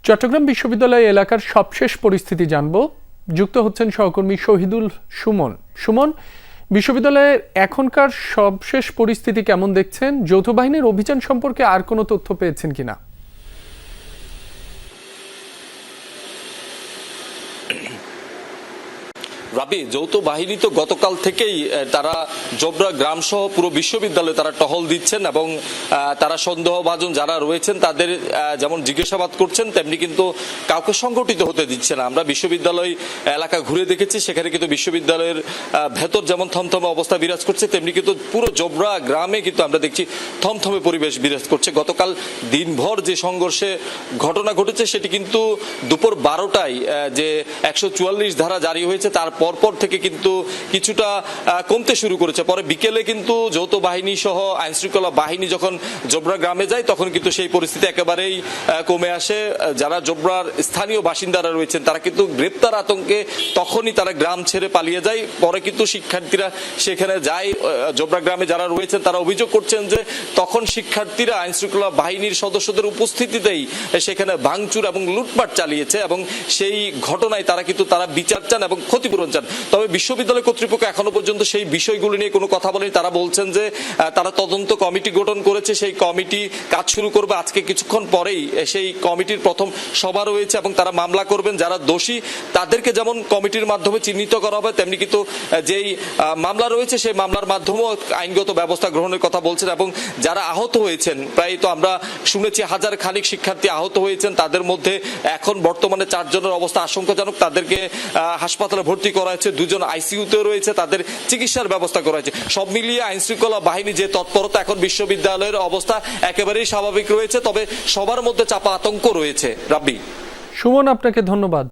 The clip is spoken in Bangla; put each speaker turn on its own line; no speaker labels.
চট্টগ্রাম বিশ্ববিদ্যালয় এলাকার সবশেষ পরিস্থিতি জানব। যুক্ত হচ্ছেন সহকর্মী শহীদুল সুমন। সুমন, বিশ্ববিদ্যালয়ের এখনকার সবশেষ পরিস্থিতি কেমন দেখছেন? যৌথ বাহিনীর অভিযান সম্পর্কে আর কোনো তথ্য পেয়েছেন কিনা?
রাবি, যৌথ বাহিনী তো গতকাল থেকেই তারা জোবরা গ্রাম সহ পুরো বিশ্ববিদ্যালয়ে তারা টহল দিচ্ছেন এবং তারা সন্দেহভাজন যারা রয়েছেন তাদের যেমন জিজ্ঞাসাবাদ করছেন, তেমনি কিন্তু কাউকে সংগঠিত হতে দিচ্ছে না। আমরা বিশ্ববিদ্যালয় এলাকা ঘুরে দেখেছি, সেখানে কিন্তু বিশ্ববিদ্যালয়ের ভেতর যেমন থমথমে অবস্থা বিরাজ করছে, তেমনি কিন্তু পুরো জোবরা গ্রামে কিন্তু আমরা দেখছি থমথমে পরিবেশ বিরাজ করছে। গতকাল দিনভর যে সংঘর্ষে ঘটনা ঘটেছে সেটি কিন্তু দুপুর 12টায় যে 144 ধারা জারি হয়েছে তার পরপর থেকে কিন্তু কিছুটা কমতে শুরু করেছে। পরে বিকেলে কিন্তু যৌথ বাহিনী সহ আইনশৃঙ্খলা বাহিনী যখন জোবরা গ্রামে যায় তখন কিন্তু সেই পরিস্থিতি একেবারেই কমে আসে। যারা জোবরার স্থানীয় বাসিন্দারা রয়েছেন তারা কিন্তু গ্রেপ্তার আতঙ্কে তখনই তারা গ্রাম ছেড়ে পালিয়ে যায়। পরে কিন্তু শিক্ষার্থীরা সেখানে যায়। জোবরা গ্রামে যারা রয়েছেন তারা অভিযোগ করছেন যে তখন শিক্ষার্থীরা আইনশৃঙ্খলা বাহিনীর সদস্যদের উপস্থিতিতেই সেখানে ভাঙচুর এবং লুটপাট চালিয়েছে এবং সেই ঘটনায় তারা কিন্তু বিচার চান এবং ক্ষতিপূরণ চান। তবে বিশ্ববিদ্যালয় কর্তৃপক্ষ এখনো পর্যন্ত সেই বিষয়গুলো নিয়ে কোনো কথা বলেনি। তারা বলছেন যে তারা তদন্ত কমিটি গঠন করেছে, সেই কমিটি কাজ শুরু করবে। আজকে কিছুক্ষণ পরেই সেই কমিটির প্রথম সভা রয়েছে এবং তারা মামলা করবেন। যারা দোষী তাদেরকে যেমন কমিটির মাধ্যমে চিহ্নিত করা হবে, তেমনি কিন্তু যেই মামলা রয়েছে সেই মামলার মাধ্যমেও আইনগত ব্যবস্থা গ্রহণের কথা বলছেন। এবং যারা আহত হয়েছেন, প্রায় তো আমরা শুনেছি হাজার খানিক শিক্ষার্থী আহত হয়েছেন, তাদের মধ্যে এখন বর্তমানে 4 জনের অবস্থা আশঙ্কাজনক। তাদেরকে হাসপাতালে ভর্তি করা হয়েছে, 2 জন আইসিইউতে রয়েছে, তাদের চিকিৎসার ব্যবস্থা করা হয়েছে। সব মিলিয়ে আইনশৃঙ্খলা বাহিনী যে তৎপরতা, এখন বিশ্ববিদ্যালয়ের অবস্থা একেবারেই স্বাভাবিক রয়েছে, তবে সবার মধ্যে চাপা আতঙ্ক রয়েছে। রাব্বি,
সুমন, আপনাকে ধন্যবাদ।